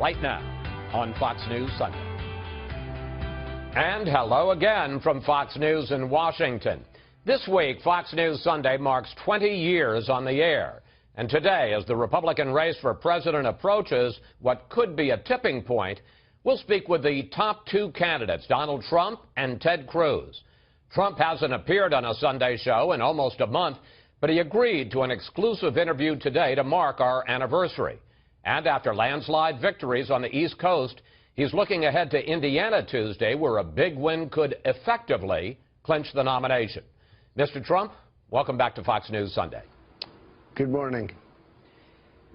right now on Fox News Sunday. And hello again from Fox News in Washington. This week, Fox News Sunday marks 20 years on the air. And today, as the Republican race for president approaches what could be a tipping point, we'll speak with the top two candidates, Donald Trump and Ted Cruz. Trump hasn't appeared on a Sunday show in almost a month, but he agreed to an exclusive interview today to mark our anniversary. And after landslide victories on the East Coast, he's looking ahead to Indiana Tuesday, where a big win could effectively clinch the nomination. Mr. Trump, welcome back to Fox News Sunday. Good morning.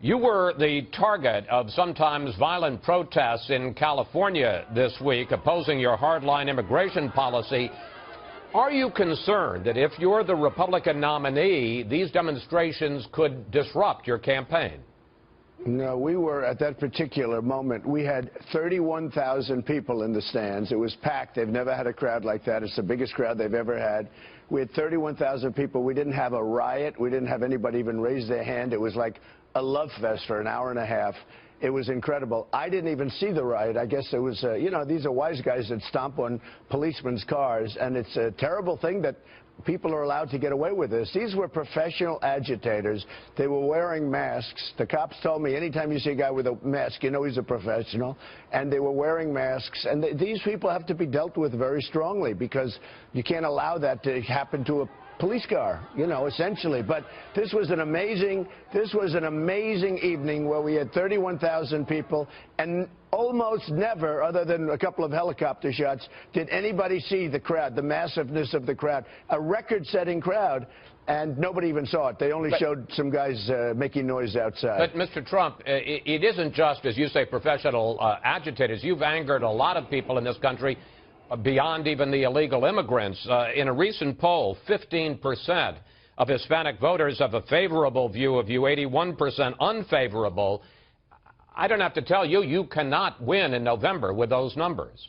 You were the target of sometimes violent protests in California this week opposing your hardline immigration policy. Are you concerned that if you're the Republican nominee, these demonstrations could disrupt your campaign? No, we were, at that particular moment, we had 31,000 people in the stands. It was packed. They've never had a crowd like that. It's the biggest crowd they've ever had. We had 31,000 people. We didn't have a riot. We didn't have anybody even raise their hand. It was like a love fest for an hour and a half. It was incredible. I didn't even see the riot. I guess it was, you know, these are wise guys that stomp on policemen's cars, and it's a terrible thing that people are allowed to get away with this. These were professional agitators. They were wearing masks. The cops told me anytime you see a guy with a mask, you know he's a professional. And they were wearing masks. And these people have to be dealt with very strongly because you can't allow that to happen to a police car, you know, essentially. But this was an amazing evening where we had 31,000 people, and almost never, other than a couple of helicopter shots, did anybody see the crowd, the massiveness of the crowd. A record-setting crowd, and nobody even saw it. They only showed some guys making noise outside. But, Mr. Trump, it isn't just, as you say, professional agitators. You've angered a lot of people in this country beyond even the illegal immigrants. In a recent poll, 15% of Hispanic voters have a favorable view of you, 81% unfavorable. I don't have to tell you, you cannot win in November with those numbers.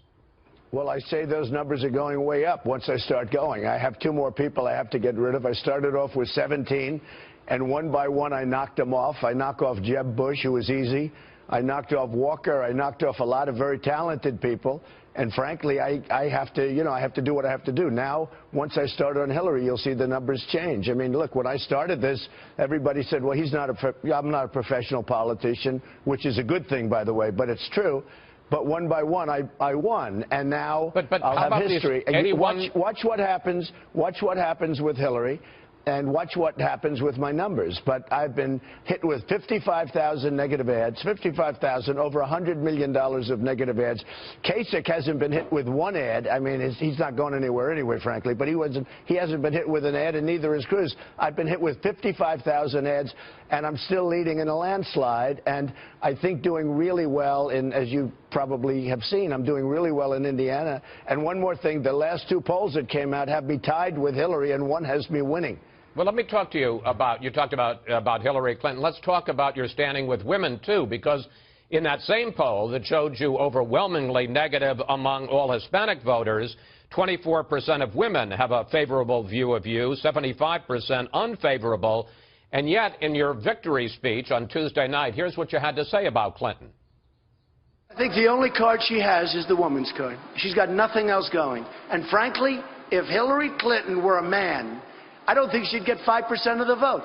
Well, I say those numbers are going way up once I start going. I have two more people I have to get rid of. I started off with 17, and one by one I knocked them off. I knocked off Jeb Bush, who was easy. I knocked off Walker. I knocked off a lot of very talented people. And frankly, I have to, you know, I have to do what I have to do. Now, once I start on Hillary, you'll see the numbers change. I mean, look, when I started this, everybody said, well, I'm not a professional politician, which is a good thing, by the way, but it's true. But one by one, I won, and now I'll have history. Watch what happens. Watch what happens with Hillary. And watch what happens with my numbers. But I've been hit with 55,000 negative ads, 55,000, over $100 million of negative ads. Kasich hasn't been hit with one ad. I mean, he's not going anywhere anyway, frankly. But he hasn't been hit with an ad, and neither is Cruz. I've been hit with 55,000 ads, and I'm still leading in a landslide. And I think doing really well in, as you probably have seen, I'm doing really well in Indiana. And one more thing, the last two polls that came out have me tied with Hillary, and one has me winning. Well, let me talk to you about, you talked about Hillary Clinton. Let's talk about your standing with women, too, because in that same poll that showed you overwhelmingly negative among all Hispanic voters, 24% of women have a favorable view of you, 75% unfavorable. And yet, in your victory speech on Tuesday night, here's what you had to say about Clinton. I think the only card she has is the woman's card. She's got nothing else going. And frankly, if Hillary Clinton were a man, I don't think she'd get 5% of the vote.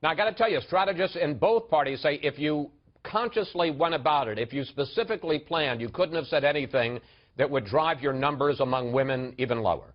Now, I got to tell you, strategists in both parties say if you consciously went about it, if you specifically planned, you couldn't have said anything that would drive your numbers among women even lower.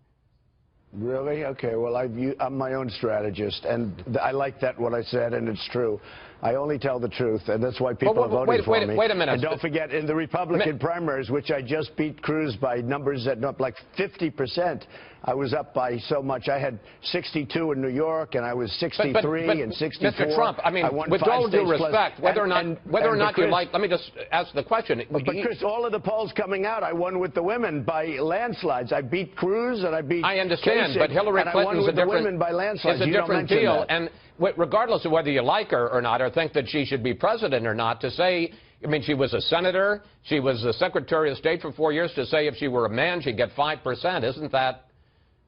Really? Okay, well, I'm my own strategist, and I like that, what I said, and it's true. I only tell the truth, and that's why people are voting for me. Wait a minute. And don't forget, in the Republican primaries, which I just beat Cruz by numbers that up like 50%, I was up by so much. I had 62 in New York, and I was 63 and 64. Mr. Trump, I mean, with all due respect, whether or not you like, let me just ask the question. But Chris, all of the polls coming out, I won with the women by landslides. I beat Cruz, and I beat I understand, Kasich, but Hillary Clinton's is a different deal. And regardless of whether you like her or not, or think that she should be president or not, to say, I mean, she was a senator, she was the Secretary of State for 4 years, to say if she were a man, she'd get 5%. Isn't that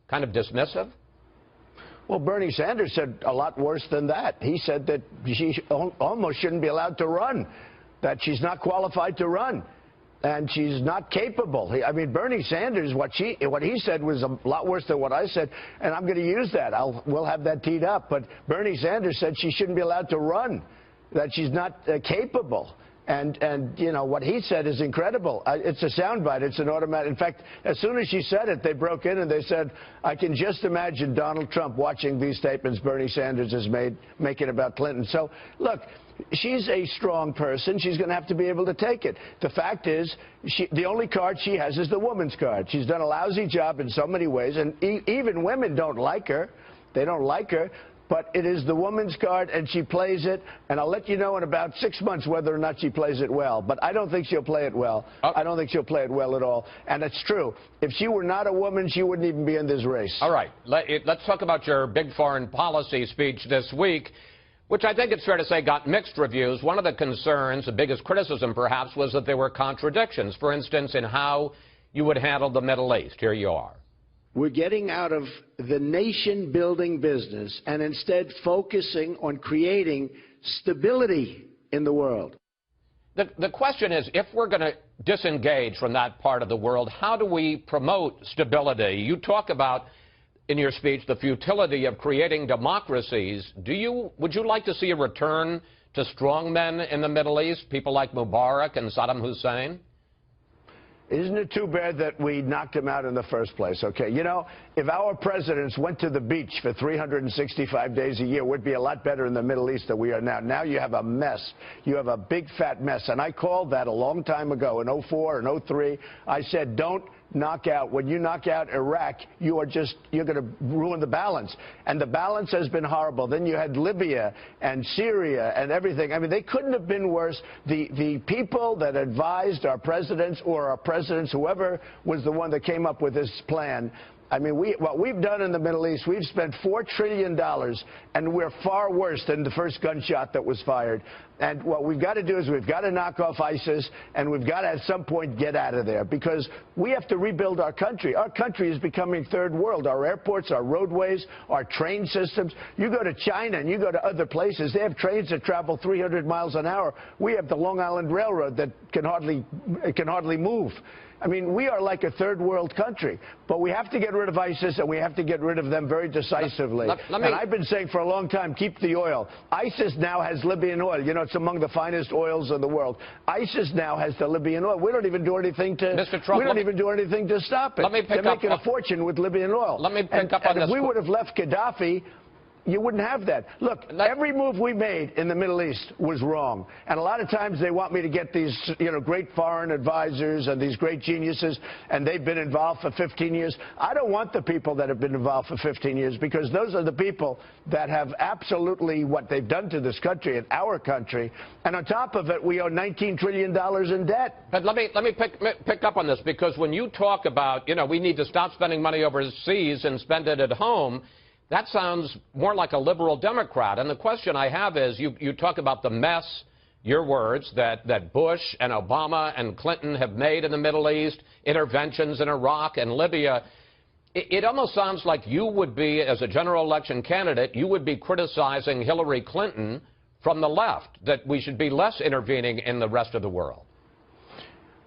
kind of dismissive? Well, Bernie Sanders said a lot worse than that. He said that she almost shouldn't be allowed to run. that she's not qualified to run. And she's not capable. I mean, Bernie Sanders, what he said was a lot worse than what I said, and I'm going to use that. We'll have that teed up. But Bernie Sanders said she shouldn't be allowed to run, that she's not capable. And you know, what he said is incredible. It's a soundbite. It's an automatic. In fact, as soon as she said it, they broke in and they said, I can just imagine Donald Trump watching these statements Bernie Sanders is making about Clinton. So, look, she's a strong person. She's going to have to be able to take it. The fact is, the only card she has is the woman's card. She's done a lousy job in so many ways, and even women don't like her. They don't like her. But it is the woman's card, and she plays it. And I'll let you know in about 6 months whether or not she plays it well. But I don't think she'll play it well. I don't think she'll play it well at all. And it's true. If she were not a woman, she wouldn't even be in this race. All right. Let's talk about your big foreign policy speech this week, which I think it's fair to say got mixed reviews. One of the concerns, the biggest criticism perhaps, was that there were contradictions, for instance, in how you would handle the Middle East. Here you are. We're getting out of the nation-building business and instead focusing on creating stability in the world. The question is, if we're going to disengage from that part of the world, how do we promote stability? You talk about, in your speech, the futility of creating democracies. Would you like to see a return to strongmen in the Middle East, people like Mubarak and Saddam Hussein? Isn't it too bad that we knocked him out in the first place? Okay, you know, if our presidents went to the beach for 365 days a year, we'd be a lot better in the Middle East than we are now. Now you have a mess. You have a big, fat mess. And I called that a long time ago, in 04 and 03. I said, don't knock out. When you knock out Iraq, you're going to ruin the balance. And the balance has been horrible. Then you had Libya and Syria and everything. I mean, they couldn't have been worse. The people that advised our presidents or our presidents, whoever was the one that came up with this plan, I mean, what we've done in the Middle East, we've spent $4 trillion, and we're far worse than the first gunshot that was fired. And what we've got to do is we've got to knock off ISIS, and we've got to at some point get out of there, because we have to rebuild our country. Our country is becoming third world. Our airports, our roadways, our train systems. You go to China and you go to other places, they have trains that travel 300 miles an hour. We have the Long Island Railroad that can hardly move. I mean, we are like a third world country, but we have to get rid of ISIS, and we have to get rid of them very decisively. And I've been saying for a long time, keep the oil. ISIS now has Libyan oil. You know, it's among the finest oils in the world. ISIS now has the Libyan oil. We don't even do anything to. Mr. Trump, we don't even do anything to stop it. They're making a fortune with Libyan oil. Let me pick up on this. If we would have left Gaddafi, you wouldn't have that. Look, every move we made in the Middle East was wrong. And a lot of times they want me to get these, you know, great foreign advisors and these great geniuses, and they've been involved for 15 years. I don't want the people that have been involved for 15 years, because those are the people that have absolutely what they've done to this country and our country. And on top of it, we owe $19 trillion in debt. But let me pick up on this, because when you talk about, you know, we need to stop spending money overseas and spend it at home, that sounds more like a liberal Democrat. And the question I have is, you talk about the mess, your words, that Bush and Obama and Clinton have made in the Middle East, interventions in Iraq and Libya. It almost sounds like you would be, as a general election candidate, you would be criticizing Hillary Clinton from the left, that we should be less intervening in the rest of the world.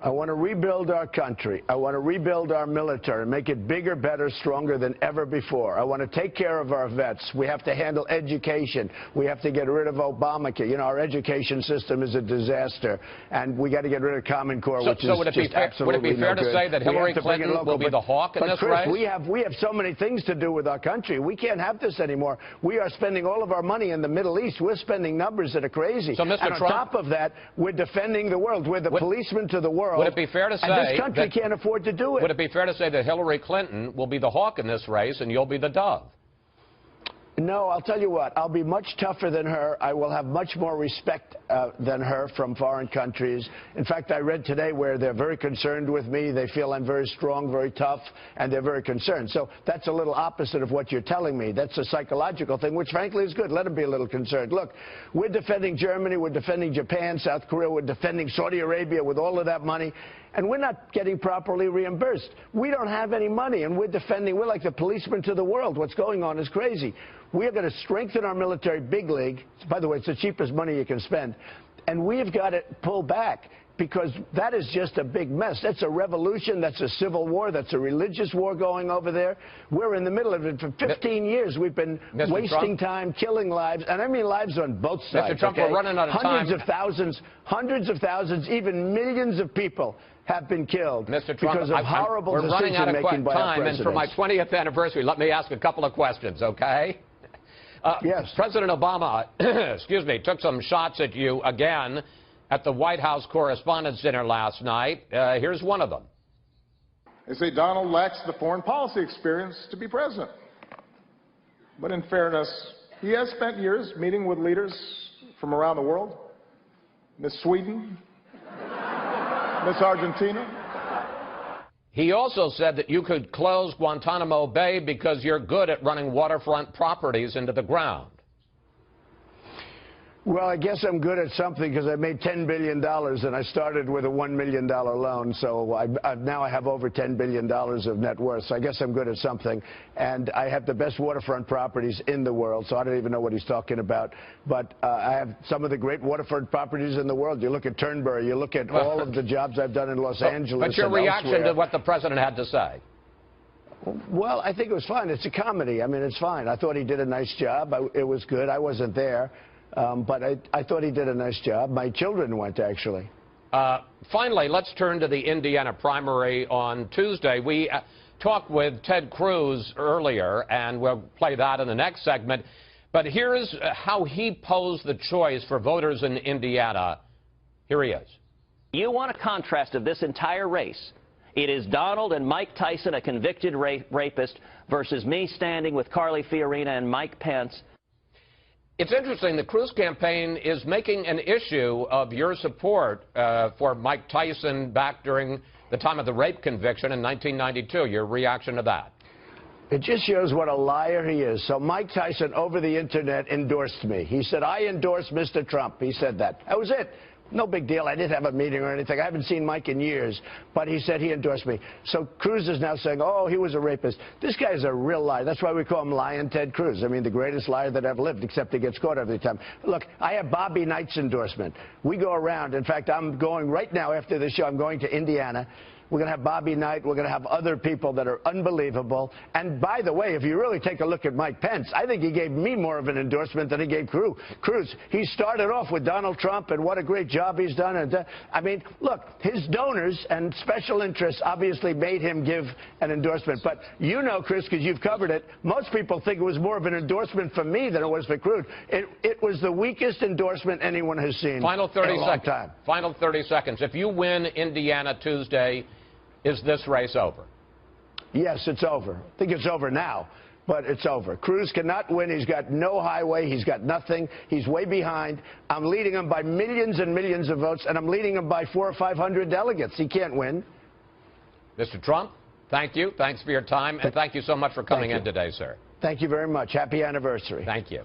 I want to rebuild our country. I want to rebuild our military, make it bigger, better, stronger than ever before. I want to take care of our vets. We have to handle education. We have to get rid of Obamacare. You know, our education system is a disaster, and we got to get rid of Common Core, which is just absolutely no good. Would it be fair to say that Hillary Clinton will be the hawk in this race? Chris, we have so many things to do with our country. We can't have this anymore. We are spending all of our money in the Middle East. We're spending numbers that are crazy. So, Mr. And on top of that, we're defending the world. We're the policemen to the world. Would it be fair to say and this country can't afford to do it? Would it be fair to say that Hillary Clinton will be the hawk in this race and you'll be the dove? No, I'll tell you what. I'll be much tougher than her. I will have much more respect than her from foreign countries. In fact, I read today where they're very concerned with me. They feel I'm very strong, very tough, and they're very concerned. So that's a little opposite of what you're telling me. That's a psychological thing, which frankly is good. Let them be a little concerned. Look, we're defending Germany. We're defending Japan, South Korea. We're defending Saudi Arabia with all of that money. And we're not getting properly reimbursed. We don't have any money, and we're like the policemen to the world. What's going on is crazy. We are going to strengthen our military big league. By the way, it's the cheapest money you can spend. And we've got to pull back, because that is just a big mess. That's a revolution. That's a civil war. That's a religious war going over there. We're in the middle of it. For 15 years, we've been wasting time, killing lives, and I mean lives on both sides. Mr. Trump, we're running out of time. Hundreds of thousands, even millions of people have been killed because of horrible decision-making by our president. And for my 20th anniversary, let me ask a couple of questions, okay? Yes. President Obama, excuse me, took some shots at you again at the White House Correspondents' Dinner last night. Here's one of them. They say Donald lacks the foreign policy experience to be president. But in fairness, he has spent years meeting with leaders from around the world. Miss Sweden, Miss Argentina. He also said that you could close Guantanamo Bay because you're good at running waterfront properties into the ground. Well, I guess I'm good at something, because I made $10 billion, and I started with a $1 million loan. So now I have over $10 billion of net worth. So I guess I'm good at something. And I have the best waterfront properties in the world, so I don't even know what he's talking about. But I have some of the great waterfront properties in the world. You look at Turnberry. You look at all of the jobs I've done in Los Angeles. But your reaction to what the president had to say? Well, I think it was fine. It's a comedy. I mean, it's fine. I thought he did a nice job. It was good. I wasn't there. But I thought he did a nice job. My children went, actually. Finally, let's turn to the Indiana primary on Tuesday. We talked with Ted Cruz earlier, and we'll play that in the next segment. But here's how he posed the choice for voters in Indiana. Here he is. You want a contrast of this entire race. It is Donald and Mike Tyson, a convicted rapist, versus me standing with Carly Fiorina and Mike Pence. It's interesting, the Cruz campaign is making an issue of your support for Mike Tyson back during the time of the rape conviction in 1992. Your reaction to that? It just shows what a liar he is. So Mike Tyson, over the Internet, endorsed me. He said, I endorse Mr. Trump. He said that. That was it. No big deal. I didn't have a meeting or anything. I haven't seen Mike in years, but he said he endorsed me. So Cruz is now saying, oh, he was a rapist. This guy is a real liar. That's why we call him Lion Ted Cruz. I mean, the greatest liar that ever lived, except he gets caught every time. Look, I have Bobby Knight's endorsement. We go around. In fact, I'm going right now after this show. I'm going to Indiana. We're going to have Bobby Knight. We're going to have other people that are unbelievable. And by the way, if you really take a look at Mike Pence, I think he gave me more of an endorsement than he gave Cruz. He started off with Donald Trump, and what a great job he's done. And I mean, look, his donors and special interests obviously made him give an endorsement. But you know, Chris, because you've covered it, most people think it was more of an endorsement for me than it was for Cruz. It was the weakest endorsement anyone has seen Final 30 in a long time. Final 30 seconds. If you win Indiana Tuesday, is this race over? Yes, it's over. I think it's over now, but it's over. Cruz cannot win. He's got no highway. He's got nothing. He's way behind. I'm leading him by millions and millions of votes, and I'm leading him by 400 or 500 delegates. He can't win. Mr. Trump, thank you. Thanks for your time, and thank you so much for coming in today, sir. Thank you very much. Happy anniversary. Thank you.